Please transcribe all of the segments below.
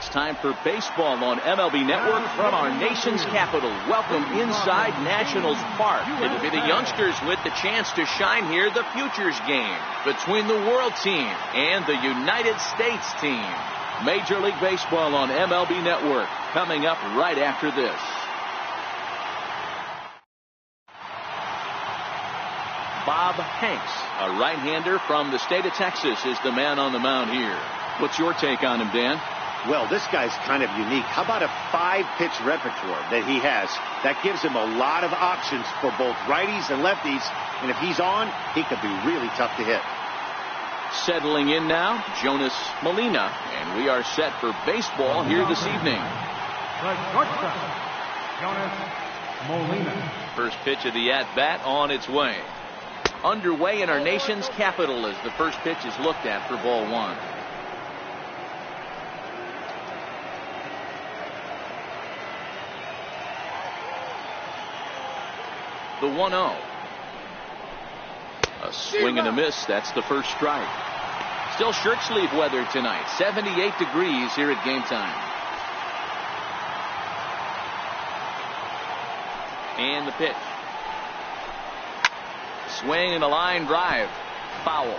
It's time for baseball on MLB Network from our nation's capital. Welcome inside Nationals Park. It'll be the youngsters with the chance to shine here. The futures game between the World Team and the United States team. Major League Baseball on MLB Network coming up right after this. Bob Hanks, a right-hander from the state of Texas, is the man on the mound here. What's your take on him, Dan? Well, this guy's kind of unique. How about a 5-pitch repertoire that he has? That gives him a lot of options for both righties and lefties. And if he's on, he could be really tough to hit. Settling in now, Jonas Molina. And we are set for baseball here this evening. The shortstop, Jonas Molina. First pitch of the at-bat on its way. Underway in our nation's capital as the first pitch is looked at for ball one. The 1-0. A swing and a miss. That's the first strike. Still shirt sleeve weather tonight. 78 degrees here at game time. And the pitch. Swing and a line drive. Foul.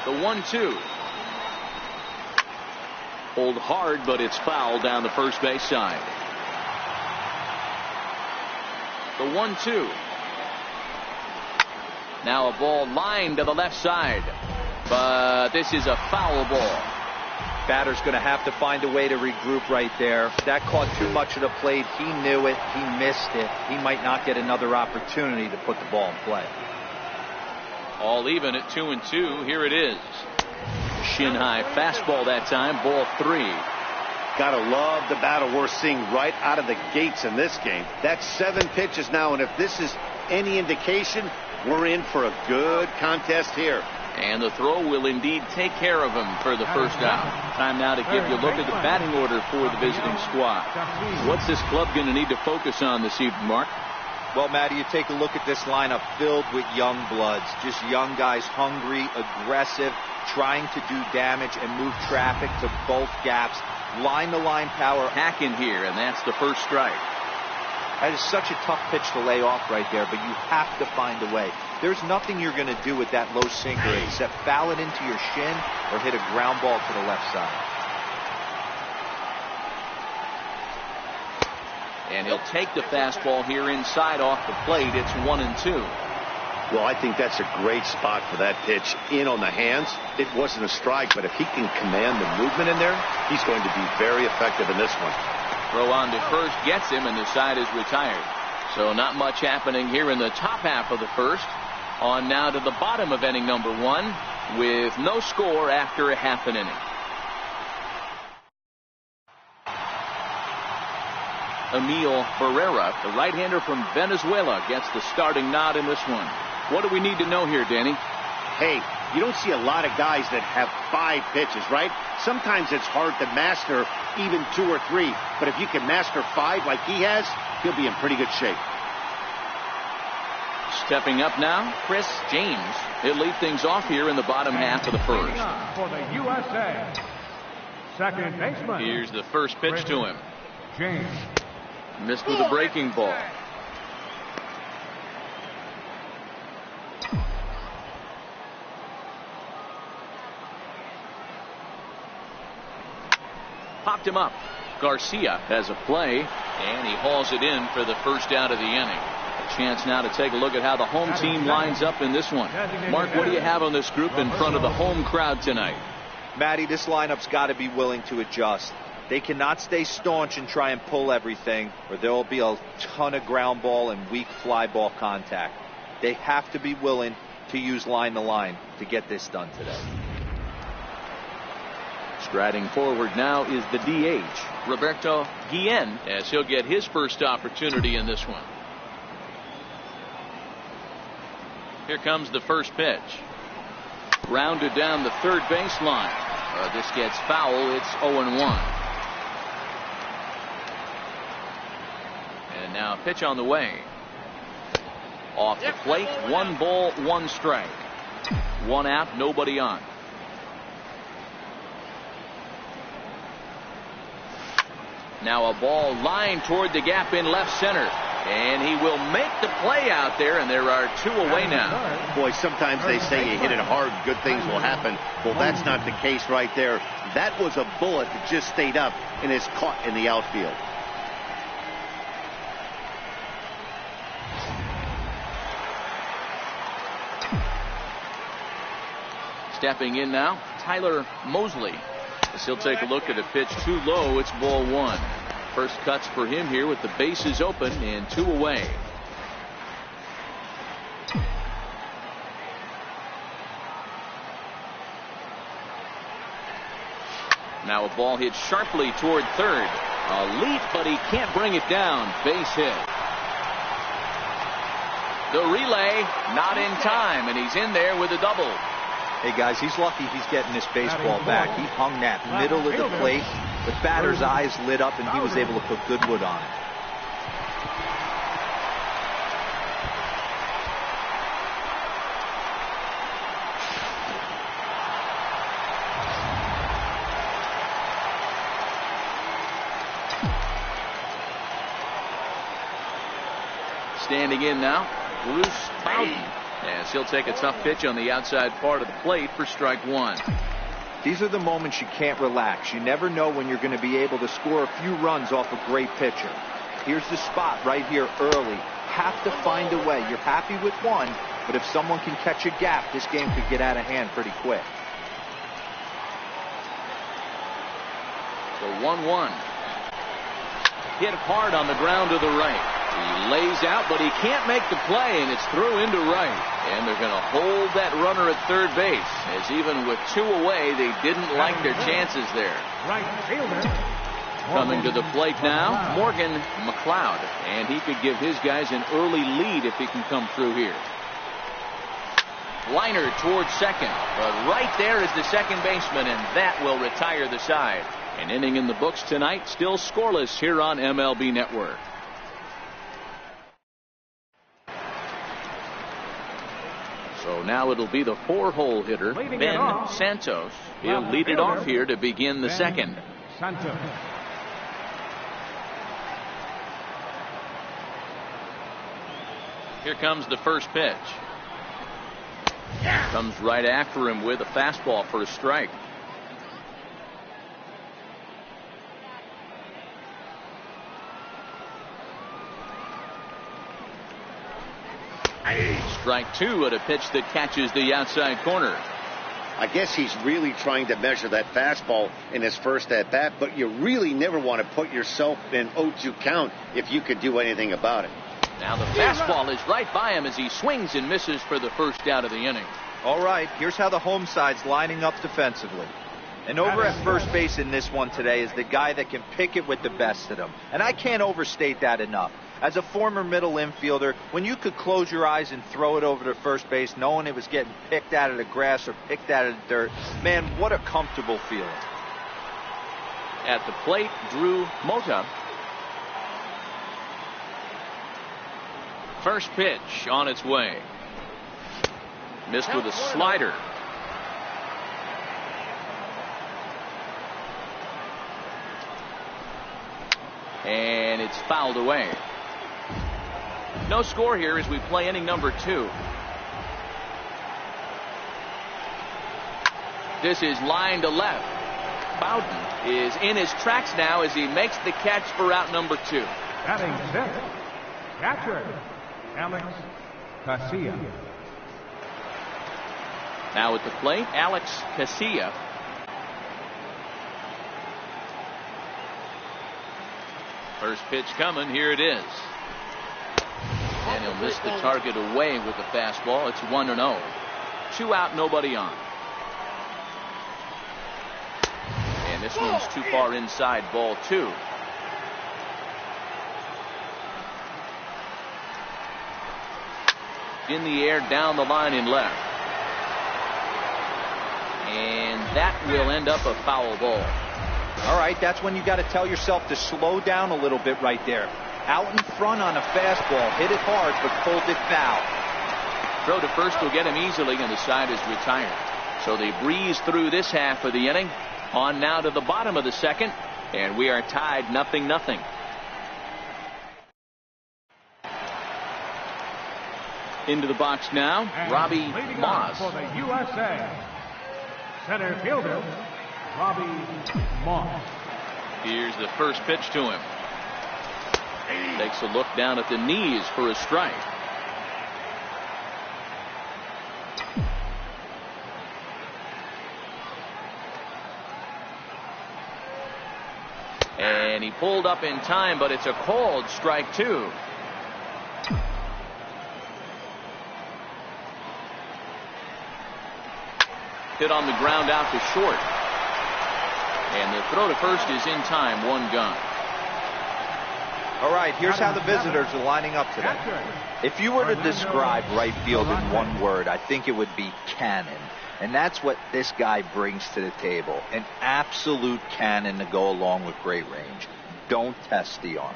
The 1-2. Hold hard, but it's foul down the first base side. The 1-2. Now a ball lined to the left side, but this is a foul ball. Batter's going to have to find a way to regroup right there. That caught too much of the plate. He knew it. He missed it. He might not get another opportunity to put the ball in play. All even at 2-2. Here it is. Shin high fastball that time. Ball 3. Gotta love the battle we're seeing right out of the gates in this game. That's 7 pitches now, and if this is any indication, we're in for a good contest here. And the throw will indeed take care of him for the first out. Time now to give you a look at the batting order for the visiting squad. What's this club going to need to focus on this evening, Mark? Well, Matty, you take a look at this lineup filled with young bloods. Just young guys, hungry, aggressive, trying to do damage and move traffic to both gaps. Line-to-line power. Hack in here, and that's the first strike. That is such a tough pitch to lay off right there, but you have to find a way. There's nothing you're going to do with that low sinker except foul it into your shin or hit a ground ball to the left side. And he'll take the fastball here inside off the plate. It's 1-2. Well, I think that's a great spot for that pitch in on the hands. It wasn't a strike, but if he can command the movement in there, he's going to be very effective in this one. Throw on to first gets him, and the side is retired. So not much happening here in the top half of the first. On now to the bottom of inning number 1 with no score after a half an inning. Emil Barrera, the right-hander from Venezuela, gets the starting nod in this one. What do we need to know here, Danny? Hey, you don't see a lot of guys that have 5 pitches, right? Sometimes it's hard to master even 2 or 3. But if you can master 5 like he has, he'll be in pretty good shape. Stepping up now, Chris James. He'll lead things off here in the bottom half of the first. For the USA, second baseman. Here's the first pitch to him. James. Missed with a breaking ball. Popped him up. Garcia has a play, and he hauls it in for the first out of the inning. A chance now to take a look at how the home team lines up in this one. Mark, what do you have on this group in front of the home crowd tonight? Matty, this lineup's got to be willing to adjust. They cannot stay staunch and try and pull everything, or there will be a ton of ground ball and weak fly ball contact. They have to be willing to use line-to-line to get this done today. Striding forward now is the DH, Roberto Guillen, as he'll get his first opportunity in this one. Here comes the first pitch. Grounded down the third baseline. This gets foul. It's 0-1. And now a pitch on the way. Off the plate, 1 ball, 1 strike. 1 out, nobody on. Now a ball lined toward the gap in left center. And he will make the play out there, and there are 2 away now. Boy, sometimes they say you hit it hard, good things will happen. Well, that's not the case right there. That was a bullet that just stayed up and is caught in the outfield. Stepping in now, Tyler Mosley. As he'll take a look at a pitch too low, it's ball 1. First cuts for him here with the bases open and 2 away. Now a ball hit sharply toward third. A leap, but he can't bring it down. Base hit. The relay not in time, and he's in there with a double. Hey guys, he's lucky he's getting this baseball back. He hung that middle of the plate. The batter's eyes lit up, and he was able to put good wood on it. Standing in now, Bruce Bowden, as he'll take a tough pitch on the outside part of the plate for strike 1. These are the moments you can't relax. You never know when you're going to be able to score a few runs off a great pitcher. Here's the spot right here early. Have to find a way. You're happy with one, but if someone can catch a gap, this game could get out of hand pretty quick. So 1-1. Hit hard on the ground to the right. He lays out, but he can't make the play, and it's through into right. And they're going to hold that runner at third base, as even with 2 away, they didn't like their chances there. Right fielder. Coming to the plate now, Morgan McLeod, and he could give his guys an early lead if he can come through here. Liner towards second, but right there is the second baseman, and that will retire the side. An inning in the books tonight, still scoreless here on MLB Network. So now it'll be the 4-hole hitter, Ben Santos. He'll lead it off here to begin the second. Santos. Here comes the first pitch. Comes right after him with a fastball for a strike. Strike 2 at a pitch that catches the outside corner. I guess he's really trying to measure that fastball in his first at bat, but you really never want to put yourself in 0-2 count if you could do anything about it. Now the fastball is right by him as he swings and misses for the first out of the inning. All right, here's how the home side's lining up defensively. And over at first base in this one today is the guy that can pick it with the best of them. And I can't overstate that enough. As a former middle infielder, when you could close your eyes and throw it over to first base knowing it was getting picked out of the grass or picked out of the dirt, man, what a comfortable feeling. At the plate, Drew Mota. First pitch on its way. Missed with a slider. And it's fouled away. No score here as we play inning number 2. This is line to left. Bowden is in his tracks now as he makes the catch for out number 2. Batting sixth, catcher, Alex Casilla. Now at the plate, Alex Casilla. First pitch coming. Here it is. And he'll miss the target away with the fastball. It's 1-0. 2 out, nobody on. And this one's too far inside, ball 2. In the air, down the line in left. And that will end up a foul ball. All right, that's when you got to tell yourself to slow down a little bit right there. Out in front on a fastball, hit it hard, but pulled it foul. Throw to first will get him easily, and the side is retired. So they breeze through this half of the inning. On now to the bottom of the second. And we are tied 0-0. Into the box now, And Robbie leading Moss. off for the USA, center fielder, Robbie Moss. Here's the first pitch to him. Takes a look down at the knees for a strike. And he pulled up in time, but it's a called strike 2. Hit on the ground out to short. And the throw to first is in time, 1 gone. All right, here's how the visitors are lining up today. If you were to describe right field in one word, I think it would be cannon. And that's what this guy brings to the table. An absolute cannon to go along with great range. Don't test the arm.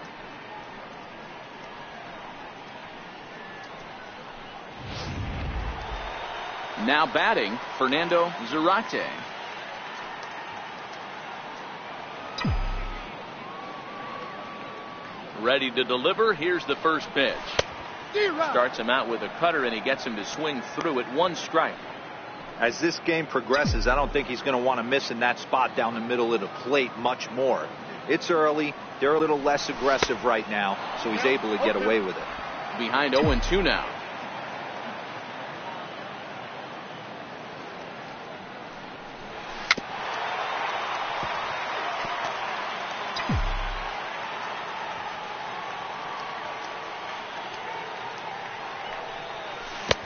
Now batting, Fernando Zarate. Ready to deliver. Here's the first pitch. Starts him out with a cutter, and he gets him to swing through it. 1 strike. As this game progresses, I don't think he's going to want to miss in that spot down the middle of the plate much more. It's early. They're a little less aggressive right now, so he's able to get away with it. Behind 0-2 now.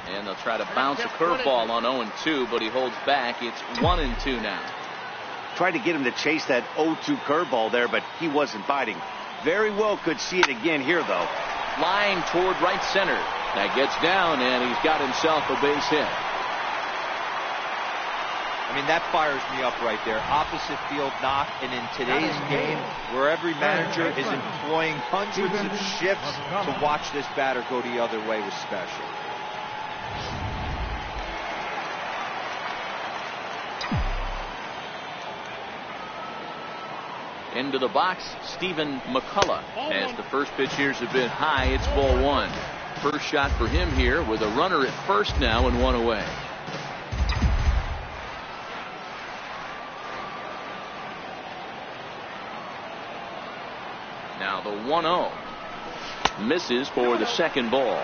And they'll try to bounce a curveball on 0-2, but he holds back. It's 1-2 now. Tried to get him to chase that 0-2 curveball there, but he wasn't biting. Very well could see it again here, though. Flying toward right center. That gets down, and he's got himself a base hit. I mean, that fires me up right there. Opposite field knock, and in today's game, where every manager is employing hundreds of shifts to watch this batter go the other way was special. Into the box, Stephen McCullough. As the first pitch here's a bit high, it's ball 1. First shot for him here with a runner at first now and 1 away. Now the 1-0. Misses for the second ball.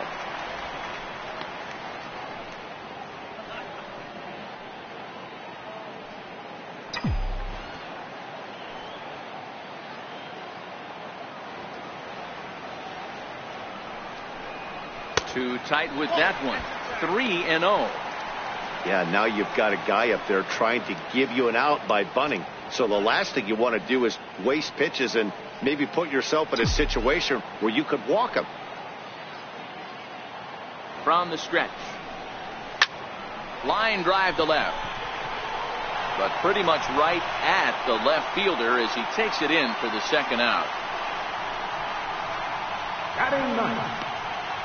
Too tight with that one. 3-0. Yeah, now you've got a guy up there trying to give you an out by bunting. So the last thing you want to do is waste pitches and maybe put yourself in a situation where you could walk him. From the stretch. Line drive to left. But pretty much right at the left fielder as he takes it in for the second out. Batting ninth,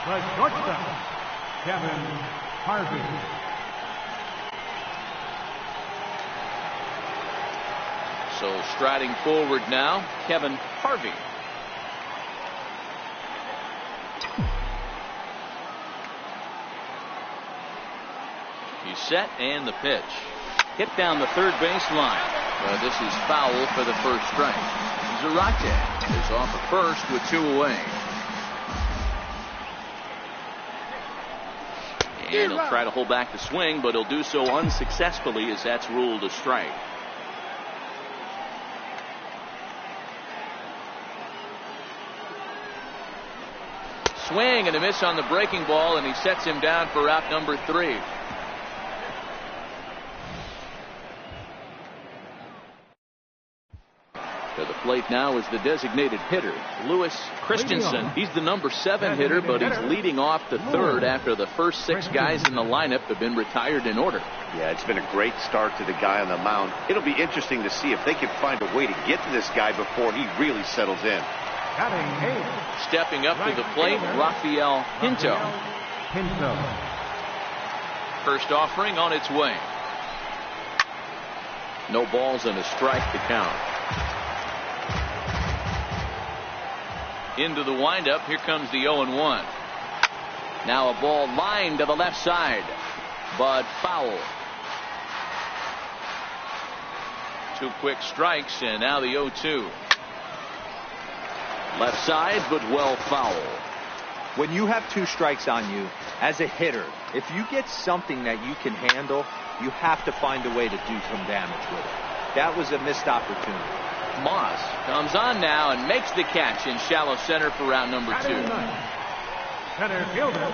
the shortstop, Kevin Harvey. So striding forward now, Kevin Harvey. He's set and the pitch. Hit down the third base line. This is foul for the first strike. Zarate is off at first with 2 away. And he'll try to hold back the swing, but he'll do so unsuccessfully as that's ruled a strike. Swing and a miss on the breaking ball, and he sets him down for out number 3. To the plate now is the designated hitter, Lewis Christensen. He's the number 7 hitter, but he's leading off the third after the first 6 guys in the lineup have been retired in order. Yeah, it's been a great start to the guy on the mound. It'll be interesting to see if they can find a way to get to this guy before he really settles in. Stepping up to the plate, Rafael Pinto. First offering on its way. No balls and a strike to count. Into the windup. Here comes the 0-1. Now a ball lined to the left side, but foul. 2 quick strikes, and now the 0-2. Left side, but well foul. When you have 2 strikes on you, as a hitter, if you get something that you can handle, you have to find a way to do some damage with it. That was a missed opportunity. Moss comes on now and makes the catch in shallow center for round number 2. Center fielder.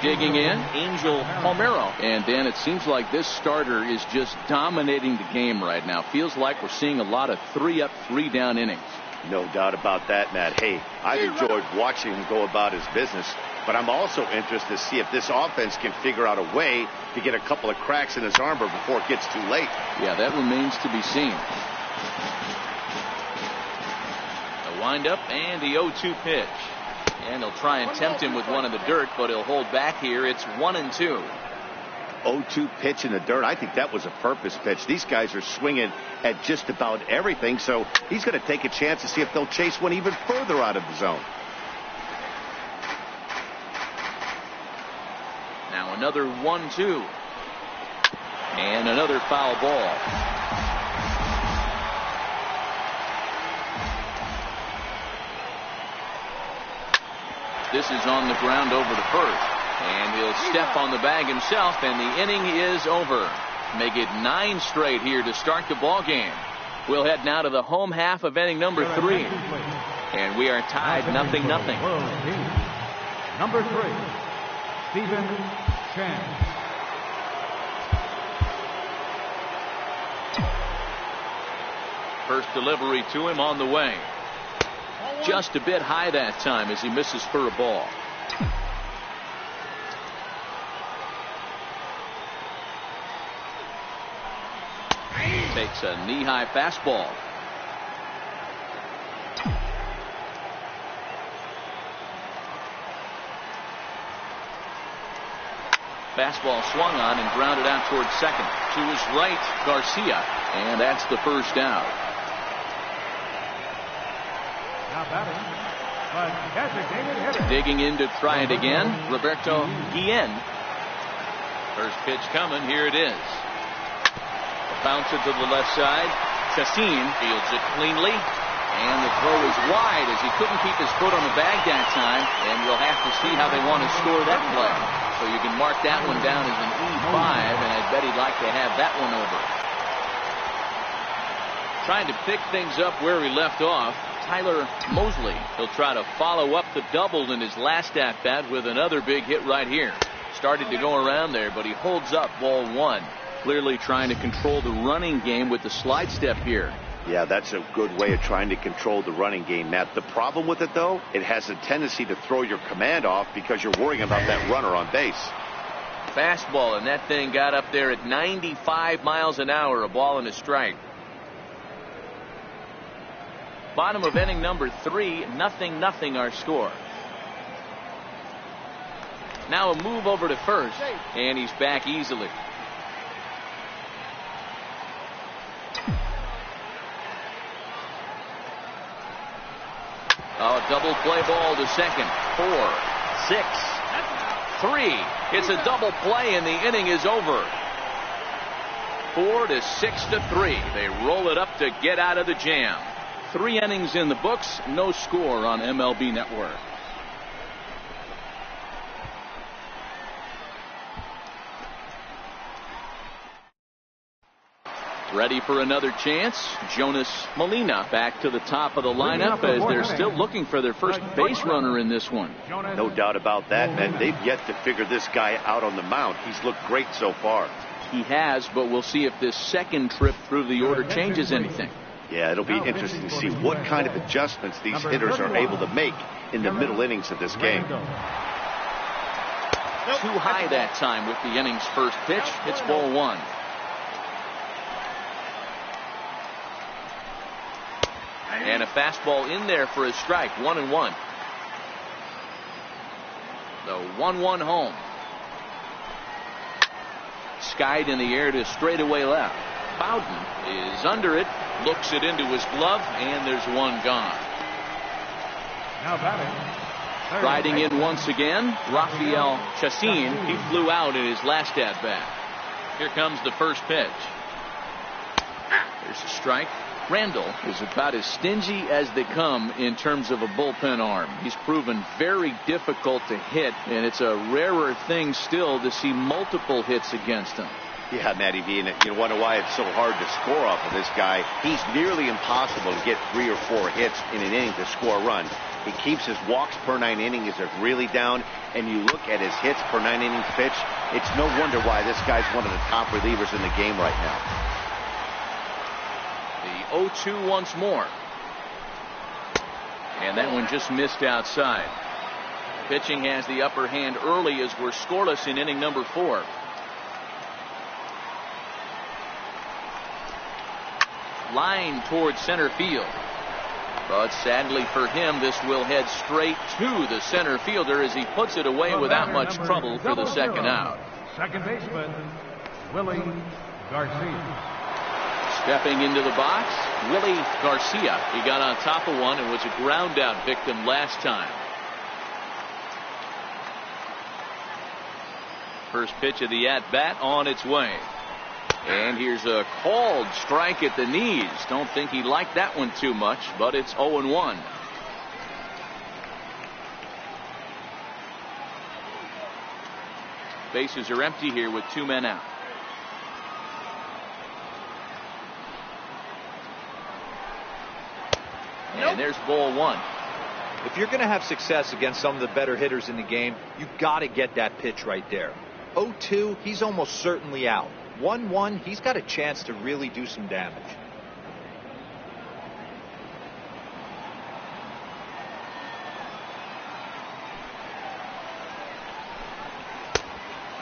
Digging in, Angel Palmero. And Dan, it seems like this starter is just dominating the game right now. Feels like we're seeing a lot of 3-up, 3-down innings. No doubt about that, Matt. Hey, I've enjoyed watching him go about his business, but I'm also interested to see if this offense can figure out a way to get a couple of cracks in his armor before it gets too late. Yeah, that remains to be seen. The windup and the 0-2 pitch. And he'll try and tempt him with one in the dirt, but he'll hold back here. It's 1-2. 0-2 pitch in the dirt. I think that was a purpose pitch. These guys are swinging at just about everything, so he's going to take a chance to see if they'll chase one even further out of the zone. Now another 1-2. And another foul ball. This is on the ground over to first. And he'll step on the bag himself, and the inning is over. Make it 9 straight here to start the ball game. We'll head now to the home half of inning number 3. And we are tied 0-0. Number 3, Stephen Chan. First delivery to him on the way. Just a bit high that time as he misses for a ball. Takes a knee-high fastball. Fastball swung on and grounded out towards second. To his right, Garcia. And that's the first out. Now batting, but designated hitter. Digging in to try it again, Roberto Guillen. First pitch coming. Here it is. Bounce it to the left side. Chacin fields it cleanly. And the throw is wide as he couldn't keep his foot on the bag that time. And we'll have to see how they want to score that play. So you can mark that one down as an E5, and I bet he'd like to have that one over. Trying to pick things up where he left off, Tyler Mosley. He'll try to follow up the double in his last at-bat with another big hit right here. Started to go around there, but he holds up ball 1. Clearly trying to control the running game with the slide step here. Yeah, that's a good way of trying to control the running game, Matt. The problem with it, though, it has a tendency to throw your command off because you're worrying about that runner on base. Fastball, and that thing got up there at 95 miles an hour, a ball and a strike. Bottom of inning number 3, 0-0 our score. Now a move over to first, and he's back easily. Oh, double play ball to second. 4, 6, 3. It's a double play, and the inning is over. 4 to 6 to 3. They roll it up to get out of the jam. 3 innings in the books, no score on MLB Network. Ready for another chance. Jonas Molina back to the top of the lineup as they're still looking for their first base runner in this one. No doubt about that, man. They've yet to figure this guy out on the mound. He's looked great so far. He has, but we'll see if this second trip through the order changes anything. Yeah, it'll be interesting to see what kind of adjustments these hitters are able to make in the middle innings of this game. Too high that time with the inning's first pitch. It's ball 1. And a fastball in there for a strike. 1-1. The 1-1 home. Skied in the air to straightaway left. Bowden is under it, looks it into his glove, and there's one gone. Now batting. Riding in once again, Rafael Chassin. He flew out in his last at-bat. Here comes the first pitch. There's a strike. Randall is about as stingy as they come in terms of a bullpen arm. He's proven very difficult to hit, and it's a rarer thing still to see multiple hits against him. Yeah, Matty V, and you wonder why it's so hard to score off of this guy. He's nearly impossible to get 3 or 4 hits in an inning to score a run. He keeps his walks per 9 innings are really down, and you look at his hits per 9 innings pitch, it's no wonder why this guy's one of the top relievers in the game right now. The 0-2 once more. And that one just missed outside. Pitching has the upper hand early as we're scoreless in inning number 4. Line towards center field. But sadly for him, this will head straight to the center fielder as he puts it away without much trouble for the second out. Second baseman, Willie Garcia. Stepping into the box, Willie Garcia. He got on top of one and was a ground out victim last time. First pitch of the at-bat on its way. And here's a called strike at the knees. Don't think he liked that one too much, but it's 0-1. Bases are empty here with 2 men out. And there's ball 1. If you're going to have success against some of the better hitters in the game, you've got to get that pitch right there. 0-2, he's almost certainly out. 1-1, he's got a chance to really do some damage.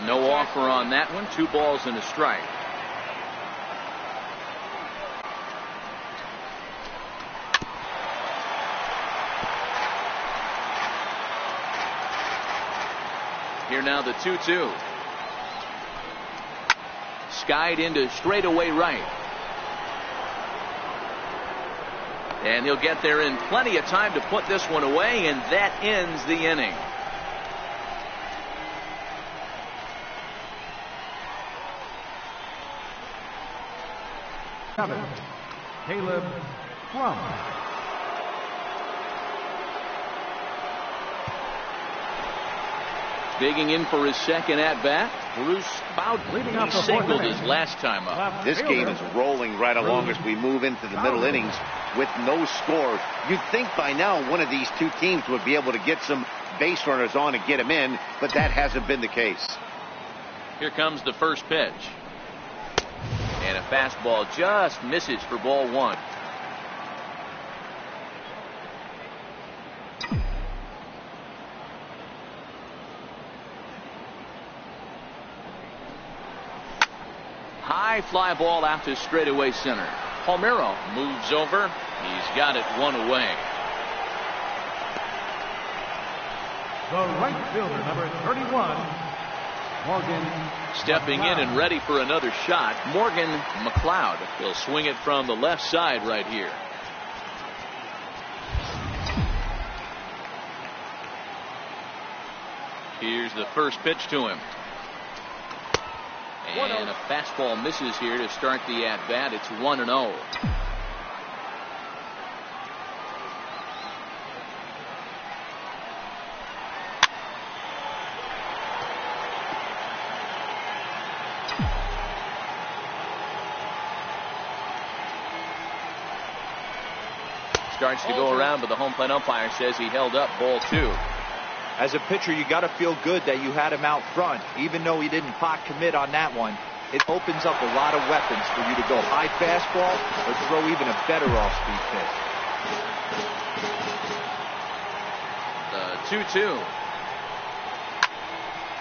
No offer on that one. 2 balls and a strike. Here now the 2-2. Skied into straightaway right. And he'll get there in plenty of time to put this one away, and that ends the inning. Caleb Plum. Digging in for his second at-bat, Bruce Bowden. He singled his last time up. This game is rolling right along as we move into the middle innings with no score. You'd think by now one of these two teams would be able to get some base runners on and get them in, but that hasn't been the case. Here comes the first pitch. And a fastball just misses for ball 1. High fly ball out to straightaway center. Palmeiro moves over. He's got it 1 away. The right fielder, number 31, Morgan. Stepping in and ready for another shot, Morgan McLeod. He'll swing it from the left side right here. Here's the first pitch to him. And a fastball misses here to start the at-bat. It's 1-0. Starts to go around, but the home plate umpire says he held up ball 2. As a pitcher, you got to feel good that you had him out front. Even though he didn't pot commit on that one, it opens up a lot of weapons for you to go high fastball or throw even a better off-speed pitch. The 2-2.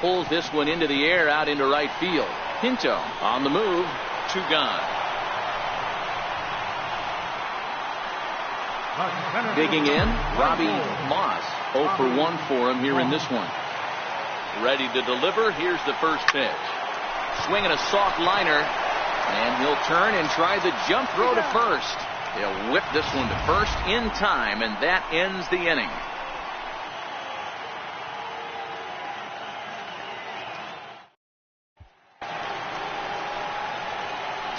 Pulls this one into the air out into right field. Pinto on the move. 2 gone. Digging in, Robbie Moss. 0 for 1 for him here in this one. Ready to deliver. Here's the first pitch. Swinging a soft liner, and he'll turn and try the jump throw to first. He'll whip this one to first in time, and that ends the inning.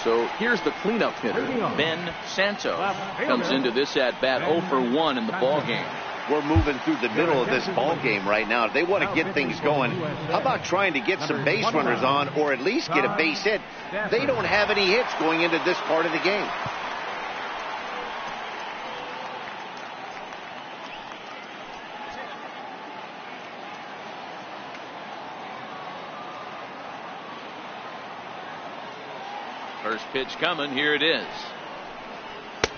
So here's the cleanup hitter, Ben Santos. Comes into this at-bat 0 for 1 in the ballgame. We're moving through the middle of this ball game right now. They want to get things going. How about trying to get some base runners on, or at least get a base hit? They don't have any hits going into this part of the game. First pitch coming. Here it is.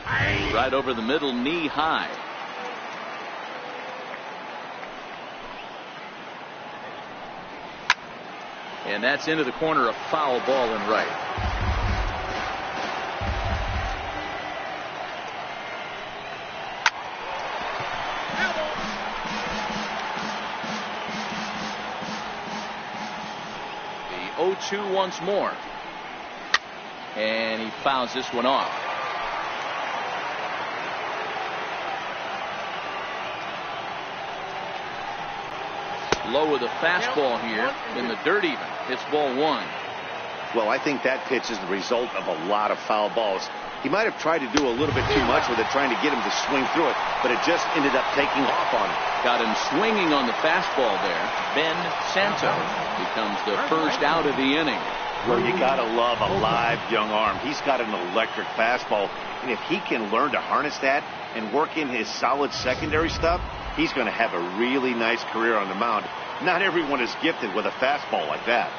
Right over the middle, knee high. And that's into the corner, a foul ball in right. The 0-2 once more. And he fouls this one off. Low with a fastball here in the dirt even. It's ball 1. Well, I think that pitch is the result of a lot of foul balls. He might have tried to do a little bit too much with it, trying to get him to swing through it, but it just ended up taking off on him. Got him swinging on the fastball there. Ben Santos becomes the first out of the inning. Well, you got to love a live young arm. He's got an electric fastball, and if he can learn to harness that and work in his solid secondary stuff, he's going to have a really nice career on the mound. Not everyone is gifted with a fastball like that.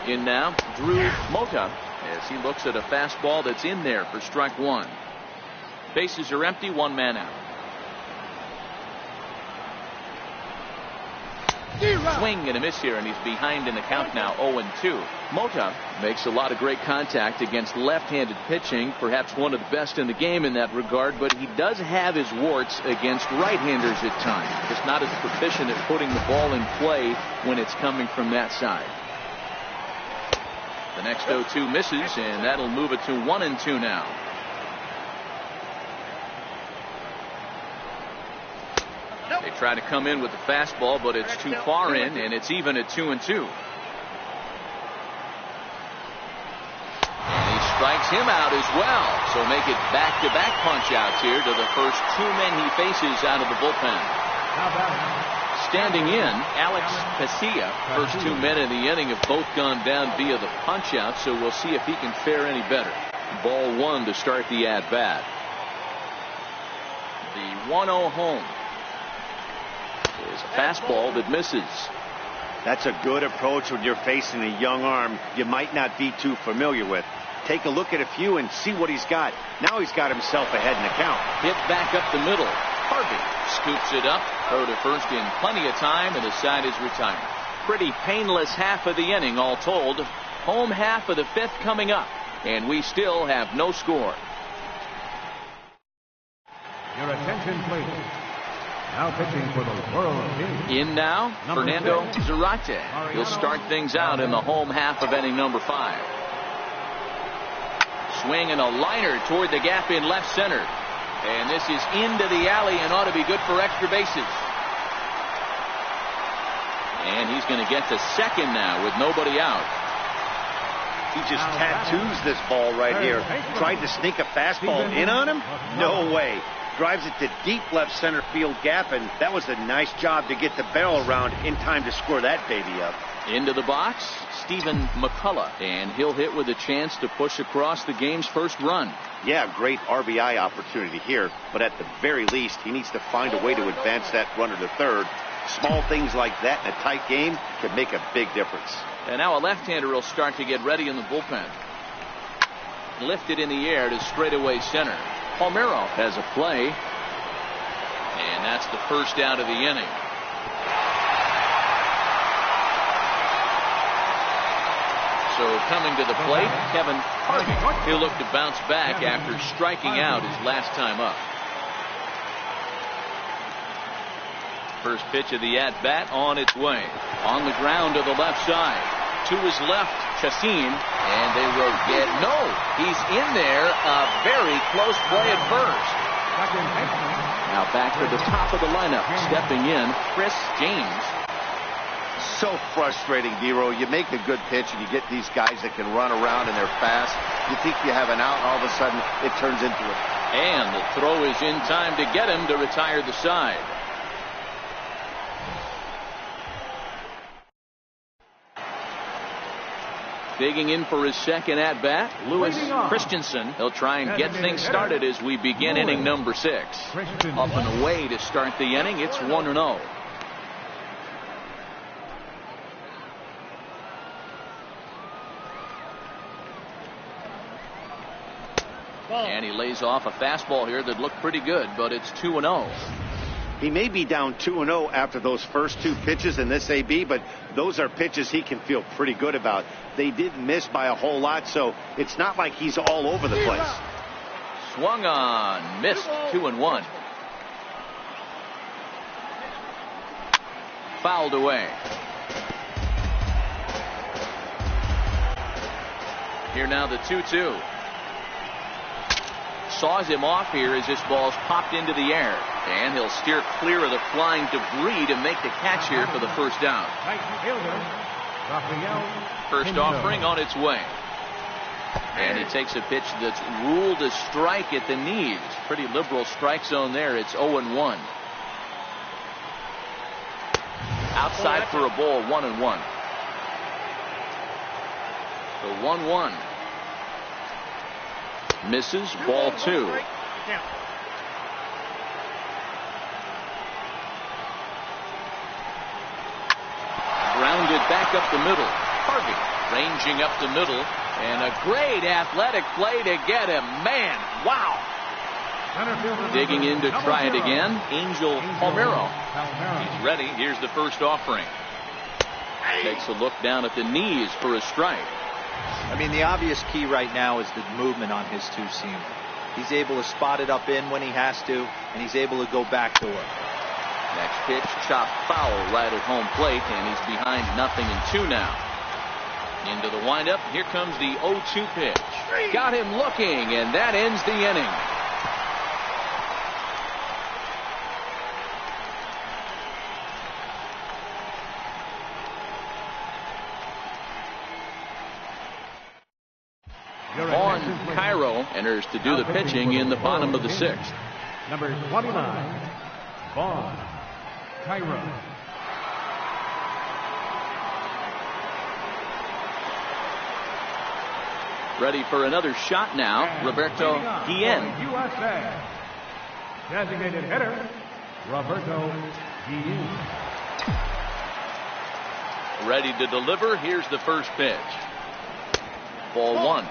In now, Drew Mota, as he looks at a fastball that's in there for strike 1. Bases are empty, 1 man out. Swing and a miss here, and he's behind in the count now, 0-2. Mota makes a lot of great contact against left-handed pitching, perhaps one of the best in the game in that regard, but he does have his warts against right-handers at times. Just not as proficient at putting the ball in play when it's coming from that side. The next 0-2 misses, and that'll move it to 1-2 now. They try to come in with the fastball, but it's too far in, and it's even at 2-2. And he strikes him out as well. So make it back-to-back punch-outs here to the first 2 men he faces out of the bullpen. Standing in, Alex Casilla. First 2 men in the inning have both gone down via the punch-out, so we'll see if he can fare any better. Ball 1 to start the at-bat. The 1-0 home. Is a fastball that misses. That's a good approach when you're facing a young arm you might not be too familiar with. Take a look at a few and see what he's got. Now he's got himself ahead in the count. Hit back up the middle. Harvey scoops it up. Throw to first in plenty of time, and the side is retired. Pretty painless half of the inning all told. Home half of the 5th coming up, and we still have no score. Your attention, please. Now pitching for the World Series. In now, Fernando Zarate. He'll start things out in the home half of inning number 5. Swing and a liner toward the gap in left center. And this is into the alley and ought to be good for extra bases. And he's going to get to second now with nobody out. He just tattoos this ball right here. Tried to sneak a fastball in on him? No way. Drives it to deep left center field gap, and that was a nice job to get the barrel around in time to score that baby up. Into the box, Stephen McCullough, and he'll hit with a chance to push across the game's first run. Yeah, great RBI opportunity here, but at the very least, he needs to find a way to advance that runner to third. Small things like that in a tight game can make a big difference. And now a left-hander will start to get ready in the bullpen. Lifted in the air to straightaway center. Palmeiro has a play, and that's the first out of the inning. So coming to the plate, Kevin Harvey. He'll look to bounce back after striking out his last time up. First pitch of the at-bat on its way. On the ground to the left side. To his left, Chacin, and they will get no. He's in there. A very close play at first. Now back to the top of the lineup. Stepping in, Chris James. so frustrating, Dero. You make a good pitch and you get these guys that can run around and they're fast. You think you have an out, and all of a sudden it turns into a... And the throw is in time to get him to retire the side. Digging in for his second at-bat, Lewis Christensen. He'll try and get things started as we begin inning number 6. Up and away to start the inning. It's 1-0. And he lays off a fastball here that looked pretty good, but it's 2-0. He may be down 2-0 after those first 2 pitches in this AB, but those are pitches he can feel pretty good about. They did miss by a whole lot, so it's not like he's all over the place. Swung on, missed, 2-1. Fouled away. Here now the 2-2. Saws him off here as this ball's popped into the air. And he'll steer clear of the flying debris to make the catch here for the first down. First offering on its way. And he takes a pitch that's ruled a strike at the knees. Pretty liberal strike zone there. It's 0-1. Outside for a ball, 1-1. The 1-1. Misses, ball 2. Grounded back up the middle. Harvey ranging up the middle. And a great athletic play to get him. Man, wow. Digging in to try it again. Angel Palmero. He's ready. Here's the first offering. Takes a look down at the knees for a strike. I mean, the obvious key right now is the movement on his two-seam. He's able to spot it up in when he has to, and he's able to go back to it. Next pitch, chopped foul right at home plate, and he's behind 0-2 now. Into the windup, here comes the 0-2 pitch. Got him looking, and that ends the inning. Vaughn Cairo enters to do the pitching in the bottom of the 6th. Number 29, Vaughn Cairo. Ready for another shot now, Roberto Guillen. USA. Designated hitter, Roberto Guillen. Ready to deliver. Here's the first pitch. Ball 1.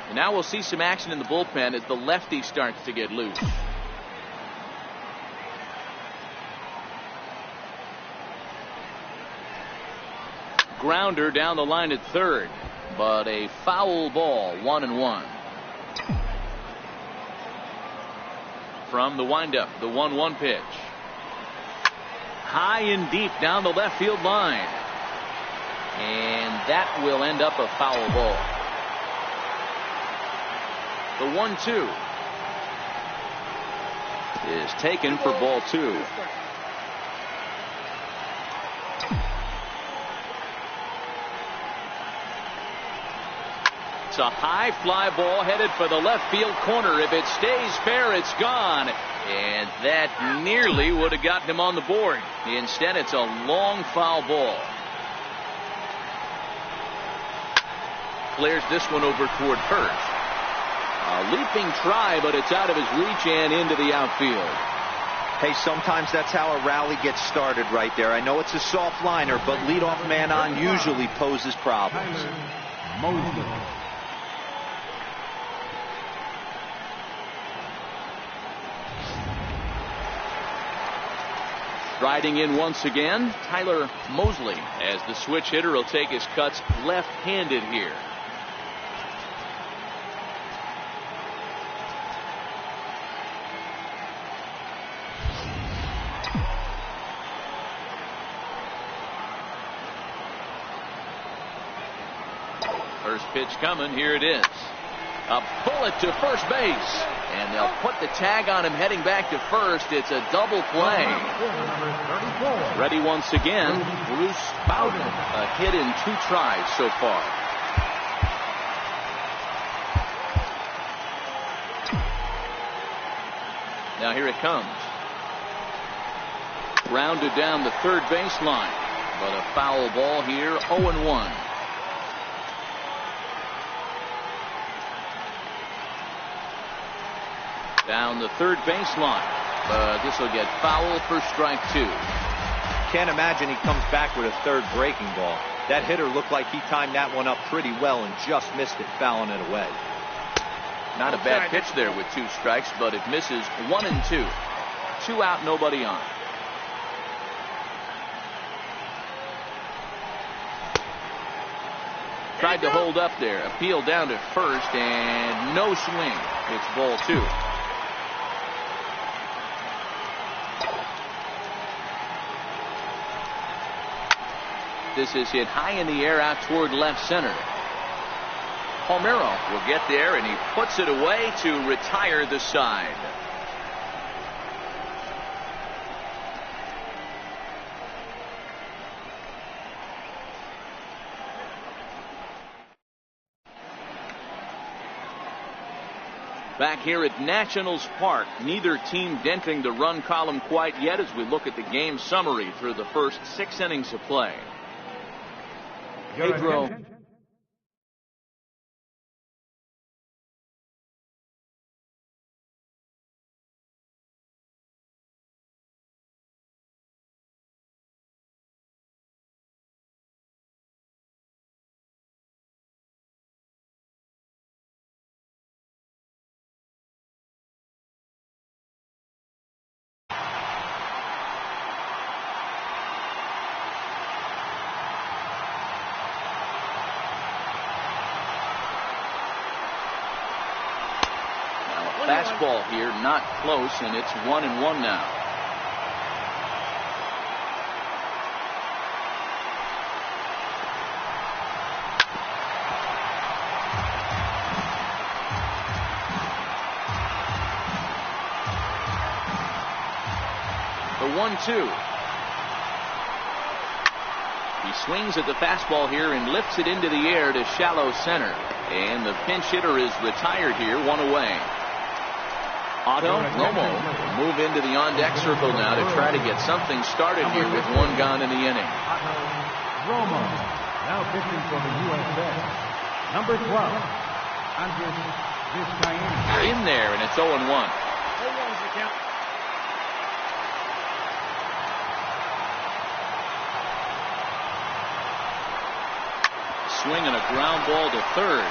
And now we'll see some action in the bullpen as the lefty starts to get loose. Grounder down the line at third, but a foul ball, 1-1. From the windup, the 1-1 pitch. High and deep down the left field line. And that will end up a foul ball. The 1-2 is taken for ball 2. It's a high fly ball headed for the left field corner. If it stays fair, it's gone. And that nearly would have gotten him on the board. Instead, it's a long foul ball. Flares this one over toward first. A leaping try, but it's out of his reach and into the outfield. Hey, sometimes that's how a rally gets started right there. I know it's a soft liner, but leadoff man on usually poses problems. Riding in once again, Tyler Mosley, as the switch hitter will take his cuts left-handed here. First pitch coming, here it is. A bullet to first base. And they'll put the tag on him heading back to first. It's a double play. Ready once again, Bruce Bowden. A hit in 2 tries so far. Now here it comes. Grounded down the third baseline. But a foul ball here, 0-1. Down the third baseline. But this will get foul for strike 2. Can't imagine he comes back with a third breaking ball. That hitter looked like he timed that one up pretty well and just missed it, fouling it away. Not a bad pitch there with 2 strikes, but it misses 1-2. 2 out, nobody on. Tried to hold up there. Appeal down to first and no swing. It's ball 2. This is hit high in the air out toward left center. Palmeiro will get there and he puts it away to retire the side. Back here at Nationals Park, neither team denting the run column quite yet as we look at the game summary through the first 6 innings of play. Pedro. Fastball here, not close, and it's 1-1 now. The 1-2. He swings at the fastball here and lifts it into the air to shallow center. And the pinch hitter is retired here, 1 away. Otto Romo will move into the on-deck circle now to try to get something started here with 1 gone in the inning. Romo now pitching for the USA. Number 12, Andres Vizcaíno. In there, and it's 0-1. 0-1's the count. Swing and a ground ball to third.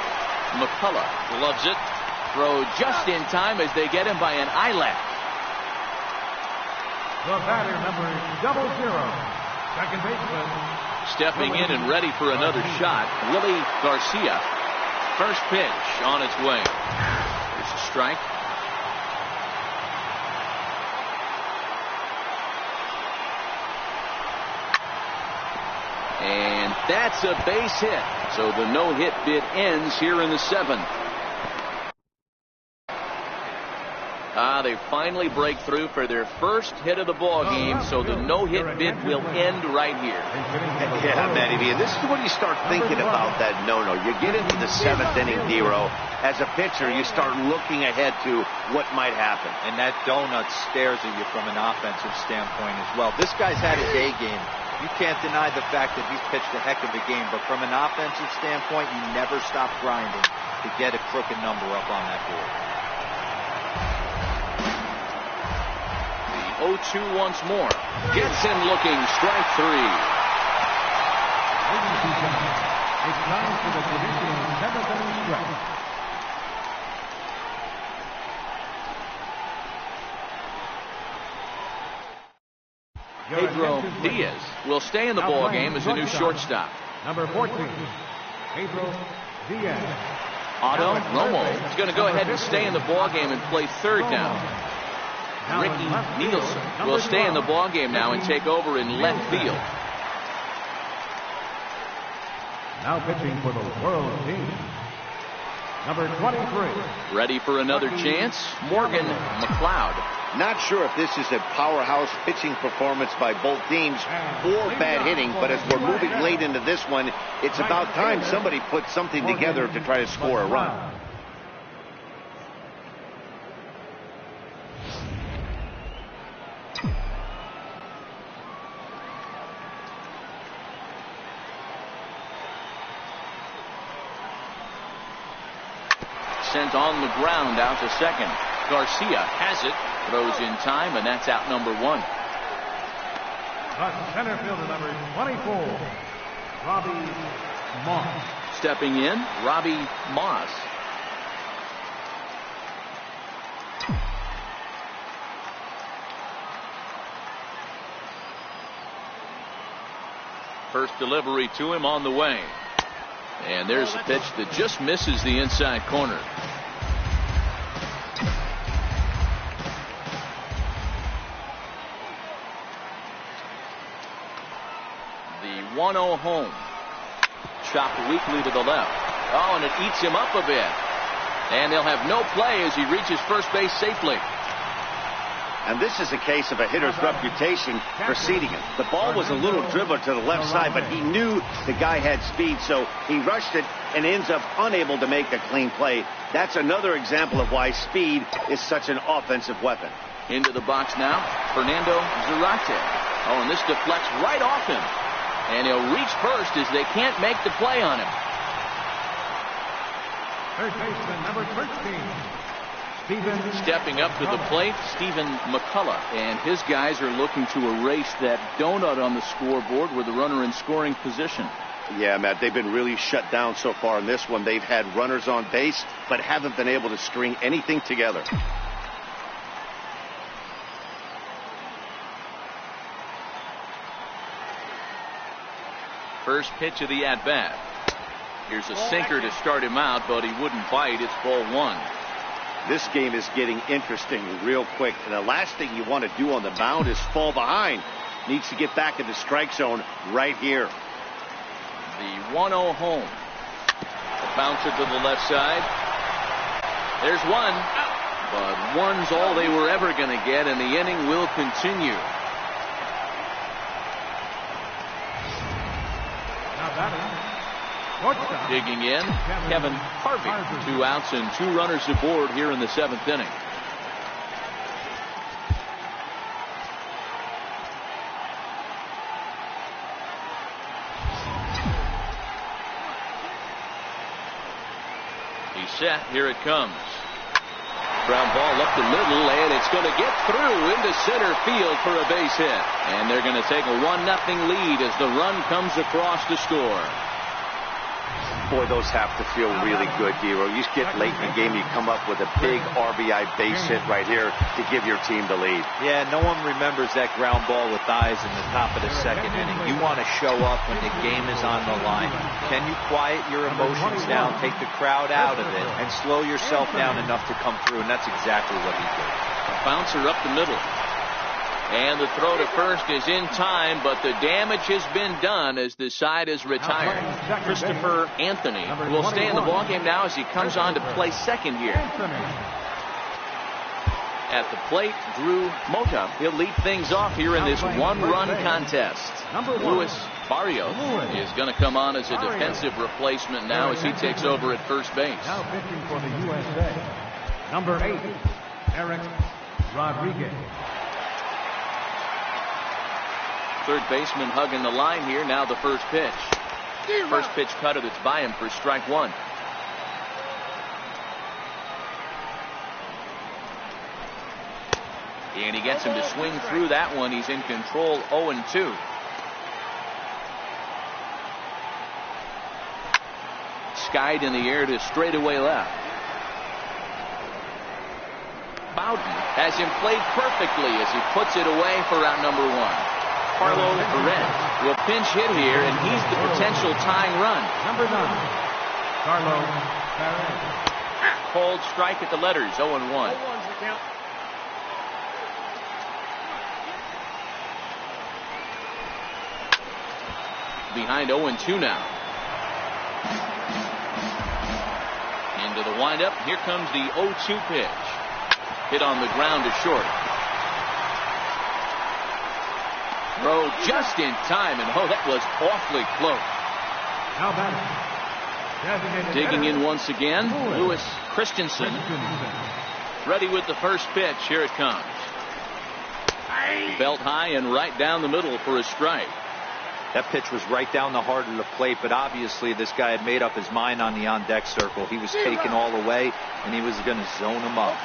McCullough loves it. Throw just in time as they get him by an eyelash. The batter, number 00, second baseman. Stepping in and ready for another shot, Willie Garcia. First pitch on its way. There's a strike. And that's a base hit. So the no-hit bid ends here in the 7th. They finally break through for their first hit of the ball game, so the no-hit bid will end right here. Yeah, Matty, and this is when you start thinking about that no-no. You get into the 7th inning, Dero. As a pitcher, you start looking ahead to what might happen. And that donut stares at you from an offensive standpoint as well. This guy's had a day game. You can't deny the fact that he's pitched a heck of a game, but from an offensive standpoint, you never stop grinding to get a crooked number up on that board. 0-2 once more. Gets him looking. Strike 3. Ladies and gentlemen, it's time for the traditional 7th inning stretch. Pedro Diaz will stay in the ball game as a new shortstop. Number 14, Pedro Diaz. Otto Romo is going to go ahead and stay in the ball game and play third now. Ricky Nielsen will stay in the ball game now and take over in left field. Now pitching for the World team, number 23. Ready for another chance, Morgan McLeod. Not sure if this is a powerhouse pitching performance by both teams or bad hitting, but as we're moving late into this one, it's about time somebody put something together to try to score a run. Sent on the ground out to second. Garcia has it, throws in time, and that's out number 1. The center fielder, number 24, Robbie Moss. Stepping in, Robbie Moss. First delivery to him on the way. And there's a pitch that just misses the inside corner. The 1-0 home. Chopped weakly to the left. Oh, and it eats him up a bit. And they'll have no play as he reaches first base safely. And this is a case of a hitter's reputation preceding him. The ball was a little dribbler to the left side, but he knew the guy had speed, so he rushed it and ends up unable to make a clean play. That's another example of why speed is such an offensive weapon. Into the box now, Fernando Zarate. Oh, and this deflects right off him. And he'll reach first as they can't make the play on him. Third baseman, number 13. Stepping up to the plate, Stephen McCullough, and his guys are looking to erase that donut on the scoreboard with the runner in scoring position. Yeah, Matt, they've been really shut down so far in this one. They've had runners on base, but haven't been able to string anything together. First pitch of the at-bat. Here's a sinker to start him out, but he wouldn't bite. It's ball 1. This game is getting interesting real quick. And the last thing you want to do on the mound is fall behind. Needs to get back in the strike zone right here. The 1-0 home. A bouncer to the left side. There's one. But one's all they were ever going to get, and the inning will continue. Now batting. Digging in, Kevin Harvey. 2 outs and 2 runners aboard here in the 7th inning. He's set. Here it comes. Ground ball up the middle, and it's going to get through into center field for a base hit. And they're going to take a 1-0 lead as the run comes across to score. Boy, those have to feel really good, Dero. You get late in the game, you come up with a big RBI base hit right here to give your team the lead. Yeah, no one remembers that ground ball with eyes in the top of the 2nd inning. You want to show up when the game is on the line. Can you quiet your emotions down, take the crowd out of it, and slow yourself down enough to come through? And that's exactly what he did. A bouncer up the middle. And the throw to first is in time, but the damage has been done as the side is retired. Christopher Anthony will stay in the ballgame now as he comes on to play second here. At the plate, Drew Mota. He'll lead things off here in this 1-run contest. Luis Barrios is going to come on as a defensive replacement now as he takes over at first base. Now pitching for the USA, number 8, Eric Rodriguez. Third baseman hugging the line here. Now the first pitch. First pitch cutter that's by him for strike 1. And he gets him to swing through that one. He's in control, 0-2. Skied in the air to straightaway left. Bowden has him played perfectly as he puts it away for out number 1. Carlo Perez will pinch hit here, and he's the potential tying run. Number 9, Carlo Perez. Cold strike at the letters, 0-1. Behind 0-2 now. Into to the windup. Here comes the 0-2 pitch. Hit on the ground to short. Throw just in time, and oh, that was awfully close. Now batting. Digging in once again, Lewis Christensen. Ready with the first pitch. Here it comes. Belt high and right down the middle for a strike. That pitch was right down the heart of the plate, but obviously this guy had made up his mind on the on-deck circle. He was taken all the way, and he was going to zone him up.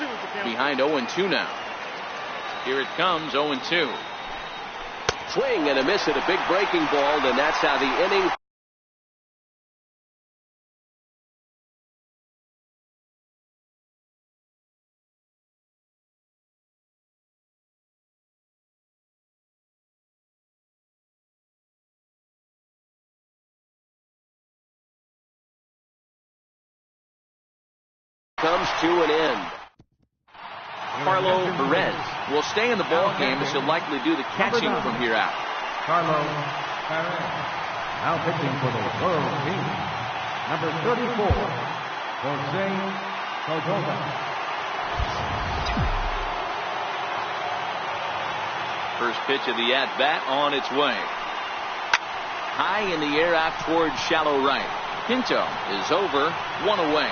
Behind 0-2 now. Here it comes, 0-2. Swing and a miss at a big breaking ball, and that's how the inning. Comes to an end. Carlo Perez will stay in the ball game as he'll likely do the catching from here out. Carlo Perez. Now pitching for the World team. Number 34, Jose Cordova. First pitch of the at-bat on its way. High in the air out towards shallow right. Pinto is over, one away.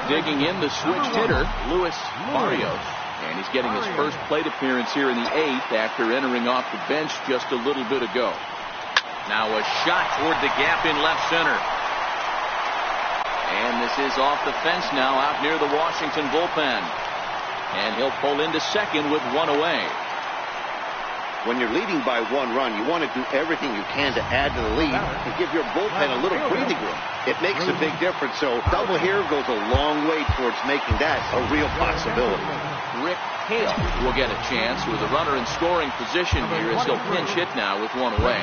Digging in the switch hitter, Luis Barrios. And he's getting his first plate appearance here in the 8th after entering off the bench just a little bit ago. Now a shot toward the gap in left center. And this is off the fence now out near the Washington bullpen. And he'll pull into second with one away. When you're leading by 1 run, you want to do everything you can to add to the lead and give your bullpen a little breathing room. It makes a big difference, so double here goes a long way towards making that a real possibility. Rick Hale will get a chance with a runner in scoring position here as he'll pinch hit now with one away.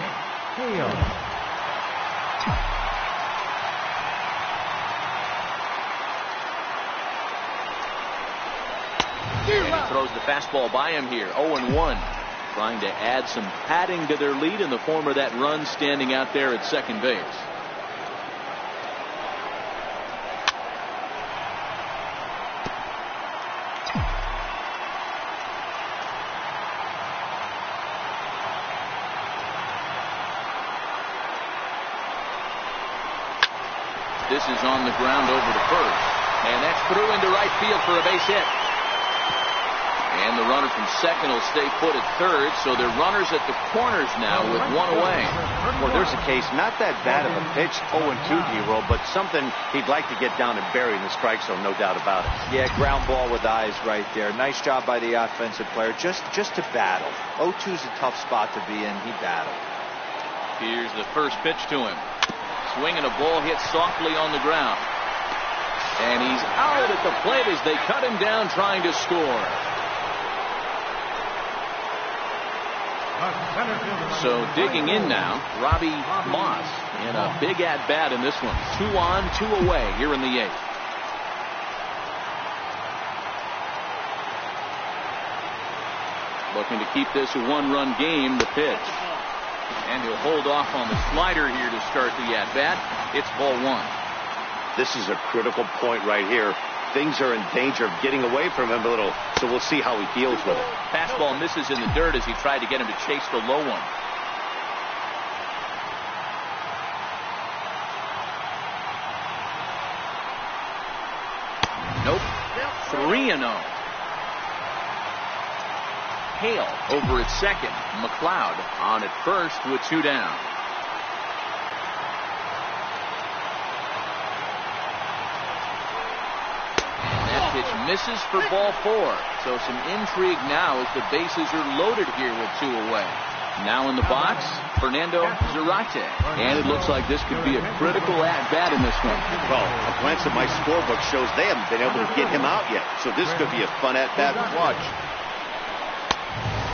And he throws the fastball by him here, 0-1. Trying to add some padding to their lead in the form of that run standing out there at second base. This is on the ground over to first. And that's through into right field for a base hit. And the runner from second will stay put at third, so they're runners at the corners now with one away. Well, there's a case, not that bad of a pitch, 0-2, D-roll, but something he'd like to get down and bury in the strike zone, no doubt about it. Yeah, ground ball with eyes right there. Nice job by the offensive player, just to battle. 0-2's a tough spot to be in. He battled. Here's the first pitch to him. Swing and a ball hit softly on the ground. And he's out at the plate as they cut him down trying to score. So digging in now, Robbie Moss in a big at-bat in this one. 2 on, 2 away here in the 8th. Looking to keep this a 1-run game, the pitch. And he'll hold off on the slider here to start the at-bat. It's ball 1. This is a critical point right here. Things are in danger of getting away from him a little, so we'll see how he deals with it. Fastball misses in the dirt as he tried to get him to chase the low one. Nope. 3-0. Hale over at second. McLeod on at first with 2 down. Pitch misses for ball 4. So some intrigue now as the bases are loaded here with 2 away. Now in the box, Fernando Zarate. And it looks like this could be a critical at-bat in this one. Well, a glance at my scorebook shows they haven't been able to get him out yet. So this could be a fun at-bat to watch.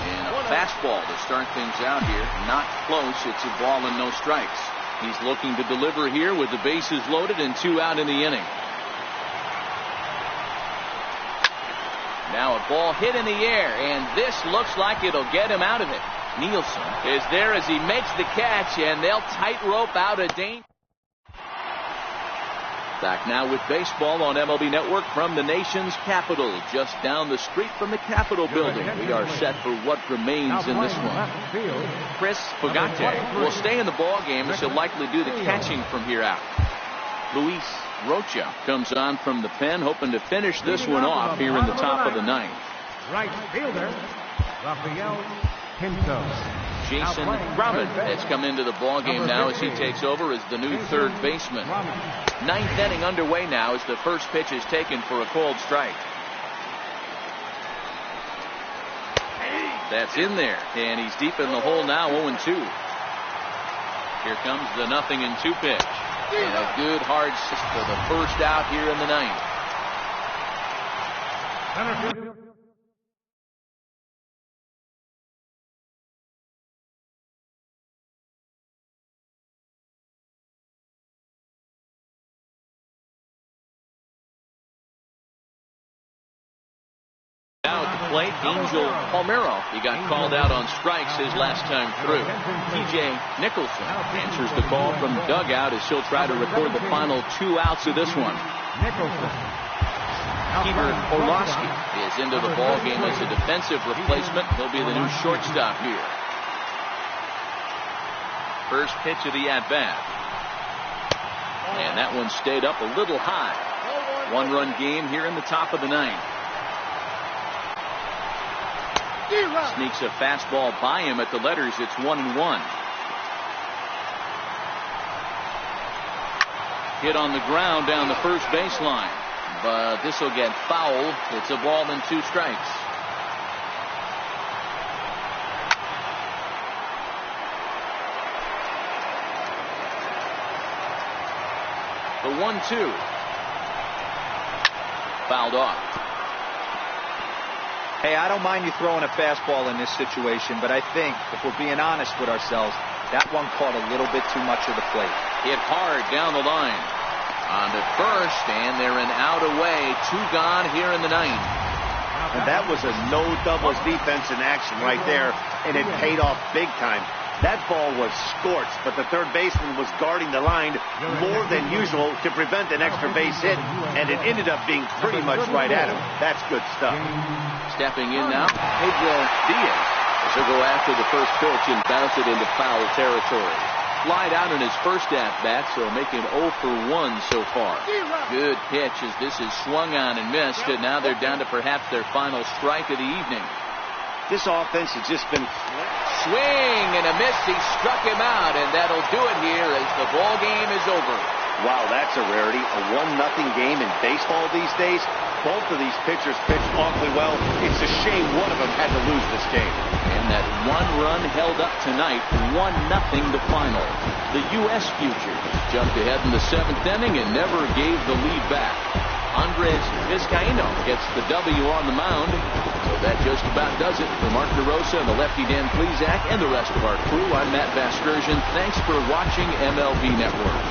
And a fastball to start things out here. Not close. It's a ball and no strikes. He's looking to deliver here with the bases loaded and 2 out in the inning. Now a ball hit in the air, and this looks like it'll get him out of it. Nielsen is there as he makes the catch, and they'll tightrope out a danger. Back now with baseball on MLB Network from the nation's capital, just down the street from the Capitol building. We are set for what remains in this one. Chris Fogate will stay in the ball game, as he'll likely do the catching from here out. Luis Rocha comes on from the pen, hoping to finish this one off here in the top of the ninth. Right fielder, Rafael Pinto. Jason Drummond has come into the ball game now as he takes over as the new third baseman. Ninth inning underway now as the first pitch is taken for a cold strike. That's in there, and he's deep in the hole now, 0-2. Here comes the 0-2 pitch. And a good hard assist for the first out here in the ninth. Now at the plate, Angel Palmero. He got called out on strikes his last time through. TJ Nicholson answers the call from dugout as he'll try to record the final 2 outs of this one. Peter Orlowski is into the ball game as a defensive replacement. He'll be the new shortstop here. First pitch of the at-bat. And that one stayed up a little high. 1-run game here in the top of the ninth. Sneaks a fastball by him at the letters. It's 1-1. Hit on the ground down the first baseline, but this will get foul. It's a ball and 2 strikes. The 1-2 fouled off. Hey, I don't mind you throwing a fastball in this situation, but I think, if we're being honest with ourselves, that one caught a little bit too much of the plate. Hit hard down the line. On to first, and they're an out away. 2 gone here in the ninth. And that was a no doubles defense in action right there, and it paid off big time. That ball was scorched, but the third baseman was guarding the line more than usual to prevent an extra base hit, and it ended up being pretty much right at him. That's good stuff. Stepping in now, Pedro Diaz. He'll go after the first pitch and bounce it into foul territory. Flied out in his first at-bat, so making 0 for 1 so far. Good pitch as this is swung on and missed, and now they're down to perhaps their final strike of the evening. This offense has just been swing and a miss. He struck him out, and that'll do it here as the ball game is over. Wow, that's a rarity. A 1-0 game in baseball these days. Both of these pitchers pitched awfully well. It's a shame one of them had to lose this game. And that 1 run held up tonight, 1-0 the final. The U.S. Futures jumped ahead in the 7th inning and never gave the lead back. Andres Vizcaíno gets the W on the mound. So that just about does it for Mark DeRosa and the lefty Dan Plesac and the rest of our crew. I'm Matt Vasgersian. Thanks for watching MLB Network.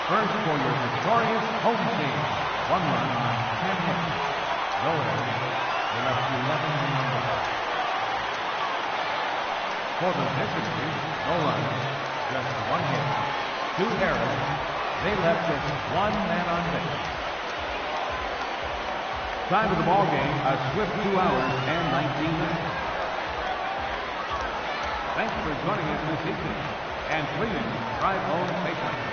First for your victorious home team. 1 run, 10 hits. No errors. They left 11 men on the ball. For the visitors, no runs, just 1 hit. 2 errors. They left just 1 man on base. Time of the ball game, a swift 2 hours and 19 minutes. Thanks for joining us this evening. And please drive home safely.